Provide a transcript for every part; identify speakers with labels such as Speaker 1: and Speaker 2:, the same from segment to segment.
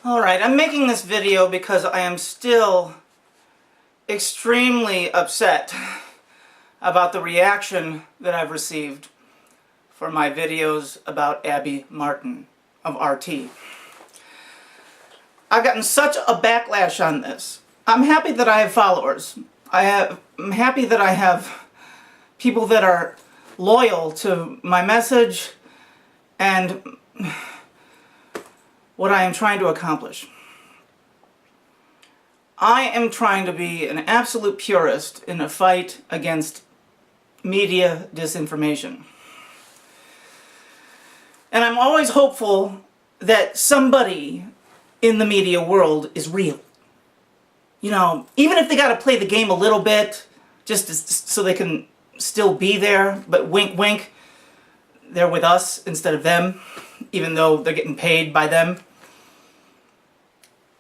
Speaker 1: Alright, I'm making this video because I am still extremely upset about the reaction that I've received for my videos about Abby Martin of RT. I've gotten such a backlash on this. I'm happy that I have followers. I'm happy that I have people that are loyal to my message and what I am trying to accomplish. I am trying to be an absolute purist in a fight against media disinformation. And I'm always hopeful that somebody in the media world is real. You know, even if they got to play the game a little bit, so they can still be there, but wink wink, they're with us instead of them, even though they're getting paid by them.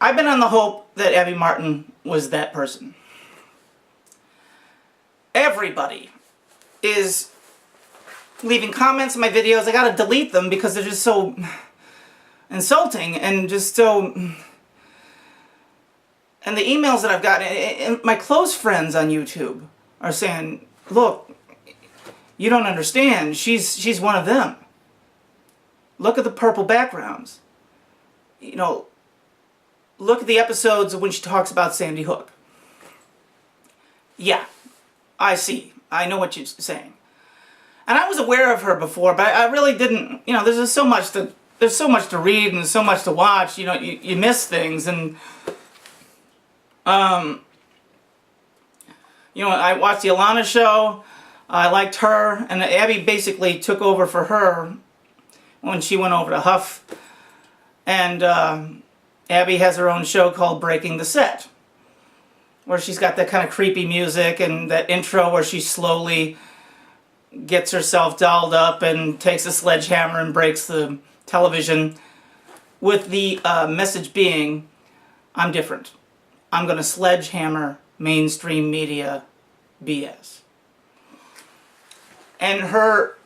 Speaker 1: I've been on the hope that Abby Martin was that person. Everybody is leaving comments in my videos. I gotta delete them because they're just so insulting and just so... And the emails that I've gotten, and my close friends on YouTube are saying, look, you don't understand, she's one of them. Look at the purple backgrounds. You know, look at the episodes when she talks about Sandy Hook. Yeah, I see. I know what you're saying. And I was aware of her before, but I really didn't, you know, there's so much to read and so much to watch, you know, you miss things. And you know, I watched the Alana show. I liked her, and Abby basically took over for her when she went over to Huff. And Abby has her own show called Breaking the Set, where she's got that kind of creepy music and that intro where she slowly gets herself dolled up and takes a sledgehammer and breaks the television, with the message being, I'm different. I'm going to sledgehammer mainstream media BS. And her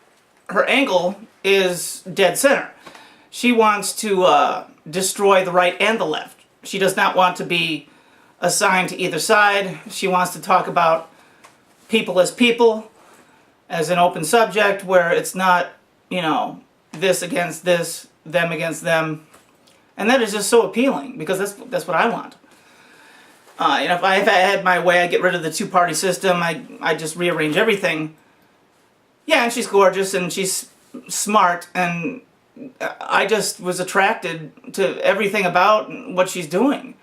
Speaker 1: angle is dead center. She wants to destroy the right and the left. She does not want to be assigned to either side. She wants to talk about people as an open subject where it's not, you know, this against this, them against them. And that is just so appealing because that's what I want. You know, if I had my way, I'd get rid of the two-party system. I just rearrange everything. Yeah, and she's gorgeous and she's smart, and I just was attracted to everything about what she's doing.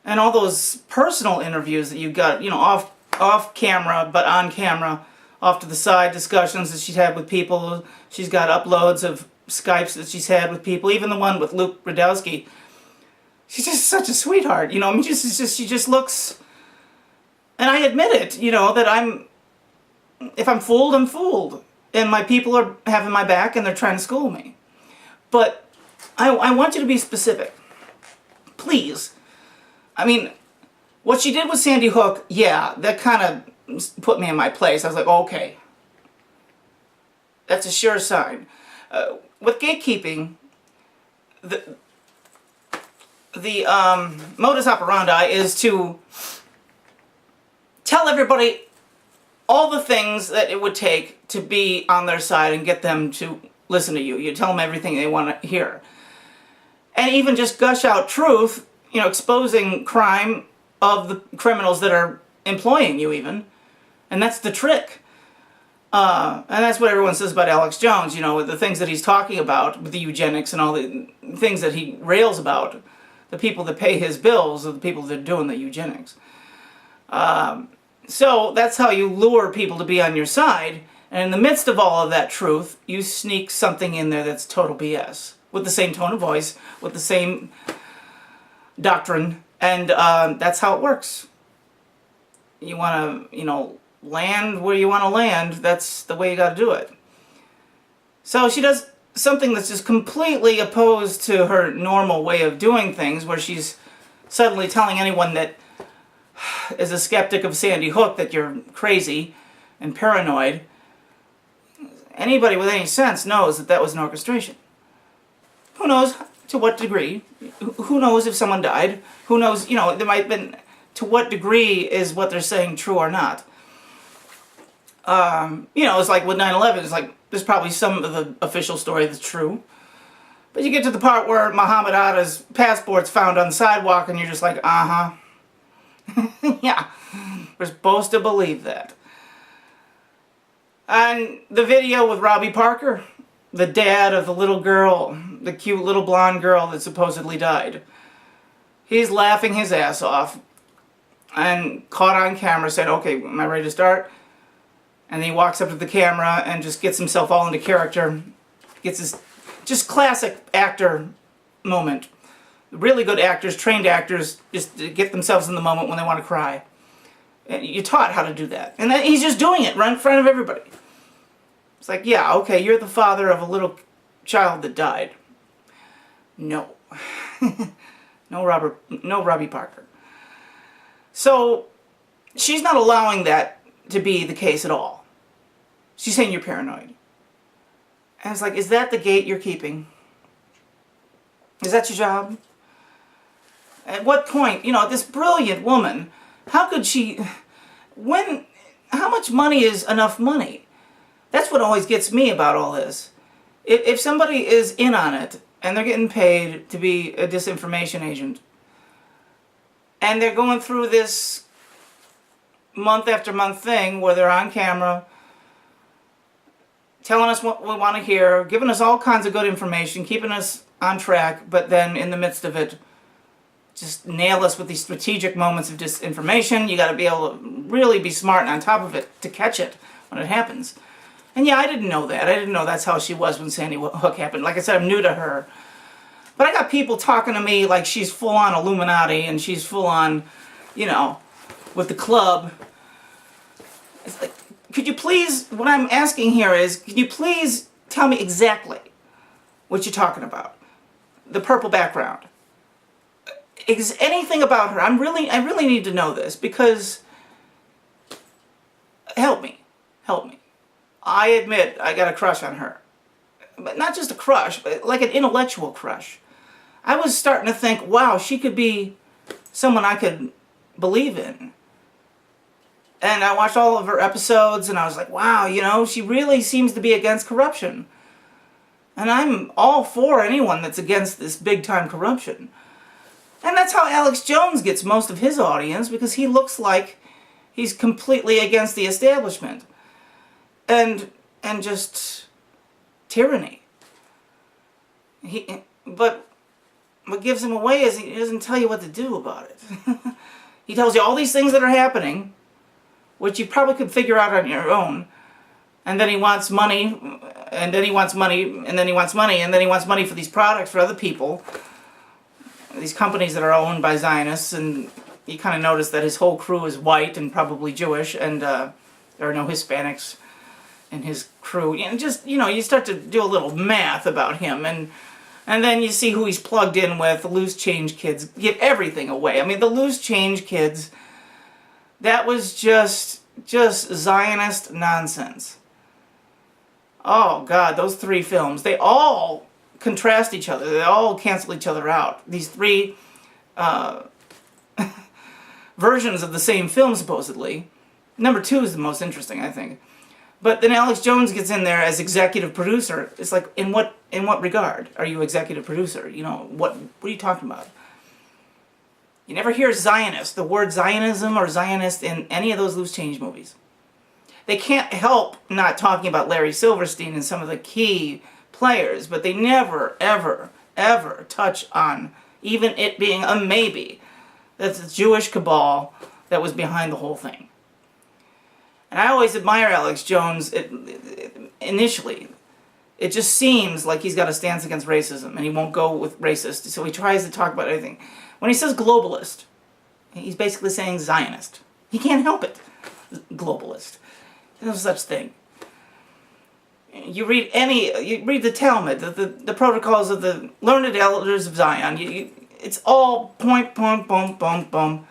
Speaker 1: And all those personal interviews that you got, you know, off camera, but on camera, off to the side discussions that she's had with people. She's got uploads of Skypes that she's had with people, even the one with Luke Rudkowski. She's just such a sweetheart, you know. I mean, she just looks, and I admit it, you know, that if I'm fooled, I'm fooled. And my people are having my back and they're trying to school me. But I want you to be specific. Please. I mean, what she did with Sandy Hook, yeah, that kind of put me in my place. I was like, okay. That's a sure sign. With gatekeeping, the modus operandi is to tell everybody all the things that it would take to be on their side and get them to listen to you. You tell them everything they want to hear. And even just gush out truth, you know, exposing crime of the criminals that are employing you even. And that's the trick. And that's what everyone says about Alex Jones, you know, with the things that he's talking about with the eugenics and all the things that he rails about. The people that pay his bills are the people that are doing the eugenics. So that's how you lure people to be on your side, and in the midst of all of that truth, you sneak something in there that's total BS, with the same tone of voice, with the same doctrine, and that's how it works. You want to, you know, land where you want to land, that's the way you got to do it. So she does something that's just completely opposed to her normal way of doing things, where she's suddenly telling anyone that is a skeptic of Sandy Hook that you're crazy and paranoid. Anybody with any sense knows that that was an orchestration. Who knows? To what degree? Who knows if someone died? Who knows, you know, there might have been, to what degree is what they're saying true or not? You know, it's like with 9/11, it's like, there's probably some of the official story that's true. But you get to the part where Muhammad Atta's passport's found on the sidewalk and you're just like, uh-huh. Yeah, we're supposed to believe that. And the video with Robbie Parker, the dad of the little girl, the cute little blonde girl that supposedly died. He's laughing his ass off and caught on camera saying, okay, am I ready to start? And then he walks up to the camera and just gets himself all into character. Gets his just classic actor moment. Really good actors, trained actors, just get themselves in the moment when they want to cry. And you're taught how to do that. And then he's just doing it right in front of everybody. It's like, yeah, okay, you're the father of a little child that died. No. No Robbie Parker. So, she's not allowing that to be the case at all. She's saying you're paranoid. And it's like, is that the gate you're keeping? Is that your job? At what point, you know, this brilliant woman, how could she, how much money is enough money? That's what always gets me about all this. If somebody is in on it, and they're getting paid to be a disinformation agent, and they're going through this month after month thing where they're on camera, telling us what we want to hear, giving us all kinds of good information, keeping us on track, but then in the midst of it, just nail us with these strategic moments of disinformation. You got to be able to really be smart and on top of it to catch it when it happens. And yeah, I didn't know that. I didn't know that's how she was when Sandy Hook happened. Like I said, I'm new to her. But I got people talking to me like she's full-on Illuminati and she's full-on, you know, with the club. It's like, could you please, what I'm asking here is, could you please tell me exactly what you're talking about? The purple background. Anything about her. I really need to know this because, help me. I admit I got a crush on her. But not just a crush, but like an intellectual crush. I was starting to think, wow, she could be someone I could believe in. And I watched all of her episodes and I was like, wow, you know, she really seems to be against corruption. And I'm all for anyone that's against this big-time corruption. And that's how Alex Jones gets most of his audience, because he looks like he's completely against the establishment. And just tyranny. But what gives him away is he doesn't tell you what to do about it. He tells you all these things that are happening, which you probably could figure out on your own. And then he wants money, and then he wants money, and then he wants money, and then he wants money for these products for other people. These companies that are owned by Zionists, and you kind of notice that his whole crew is white and probably Jewish, and there are no Hispanics in his crew. And just, you know, you start to do a little math about him, and then you see who he's plugged in with. The Loose Change Kids give everything away. I mean, the Loose Change Kids, that was just Zionist nonsense. Oh, God, those three films, they all contrast each other. They all cancel each other out. These three versions of the same film, supposedly. Number 2 is the most interesting, I think. But then Alex Jones gets in there as executive producer. It's like, in what regard are you executive producer? You know, what are you talking about? You never hear Zionist, the word Zionism or Zionist in any of those Loose Change movies. They can't help not talking about Larry Silverstein and some of the key players, but they never, ever, ever touch on even it being a maybe. That's the Jewish cabal that was behind the whole thing. And I always admire Alex Jones initially. It just seems like he's got a stance against racism, and he won't go with racist, so he tries to talk about everything. When he says globalist, he's basically saying Zionist. He can't help it. Globalist. There's no such thing. You read the Talmud, the protocols of the learned elders of Zion. It's all point, boom, boom, boom.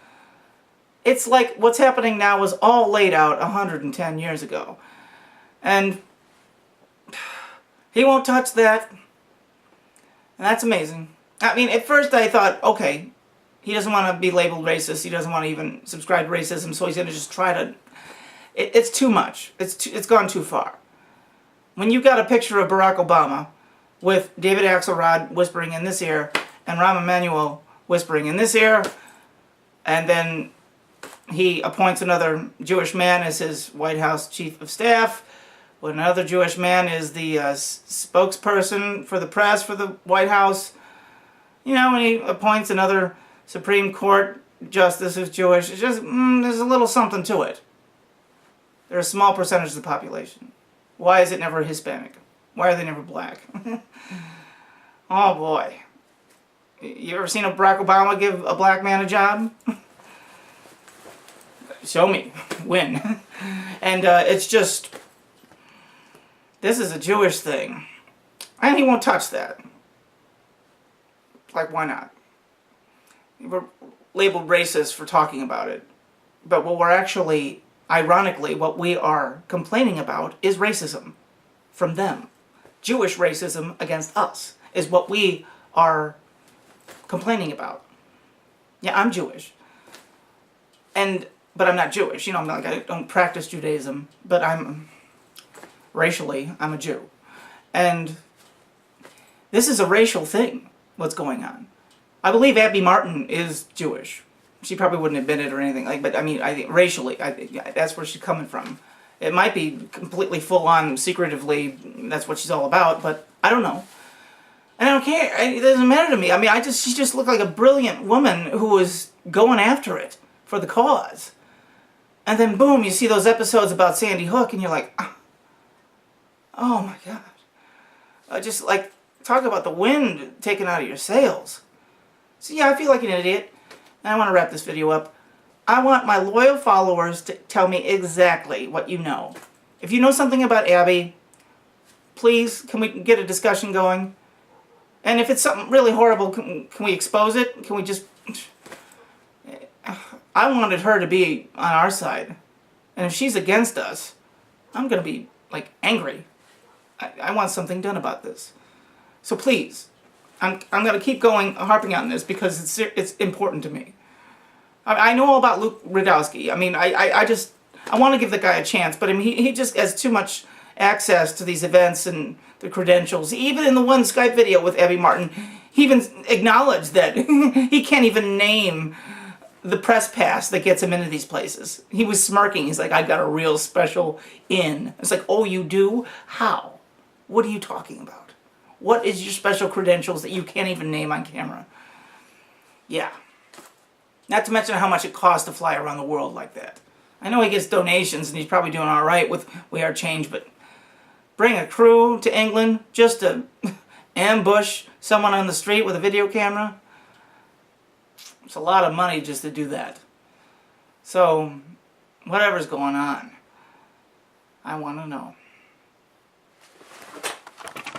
Speaker 1: It's like what's happening now was all laid out 110 years ago. And he won't touch that. And that's amazing. I mean, at first I thought, okay, he doesn't want to be labeled racist. He doesn't want to even subscribe to racism, so he's going to just try to... It's too much. It's gone too far. When you got a picture of Barack Obama with David Axelrod whispering in this ear and Rahm Emanuel whispering in this ear, and then he appoints another Jewish man as his White House chief of staff, when another Jewish man is the spokesperson for the press for the White House, you know, when he appoints another Supreme Court justice who's Jewish, it's just, there's a little something to it. They're a small percentage of the population. Why is it never Hispanic? Why are they never black? Oh boy. You ever seen a Barack Obama give a black man a job? Show me. Win. And it's just, this is a Jewish thing. And he won't touch that. Like, why not? We're labeled racist for talking about it. But what we're actually, ironically, what we are complaining about is racism from them. Jewish racism against us is what we are complaining about. Yeah, I'm Jewish. But I'm not Jewish. You know, I don't practice Judaism, but racially, I'm a Jew. And this is a racial thing, what's going on. I believe Abby Martin is Jewish. She probably wouldn't admit it or anything, but I mean, I think racially, that's where she's coming from. It might be completely full-on, secretively, that's what she's all about, but I don't know. And I don't care. It doesn't matter to me. I mean, she just looked like a brilliant woman who was going after it for the cause. And then, boom, you see those episodes about Sandy Hook, and you're like, oh my God. Just, like, talk about the wind taken out of your sails. So, yeah, I feel like an idiot. And I want to wrap this video up. I want my loyal followers to tell me exactly what you know. If you know something about Abby, please, can we get a discussion going? And if it's something really horrible, can we expose it? Can we just... I wanted her to be on our side. And if she's against us, I'm going to be, like, angry. I want something done about this. So please, I'm going to keep going, harping on this because it's important to me. I know all about Luke Rudkowski. I mean, I want to give the guy a chance, but I mean, he just has too much access to these events and the credentials. Even in the one Skype video with Abby Martin, he even acknowledged that he can't even name the press pass that gets him into these places. He was smirking. He's like, I got a real special in. It's like, oh, you do? How? What are you talking about? What is your special credentials that you can't even name on camera? Yeah. Not to mention how much it costs to fly around the world like that. I know he gets donations and he's probably doing all right with We Are Change, but bring a crew to England just to ambush someone on the street with a video camera? It's a lot of money just to do that. So, whatever's going on, I want to know.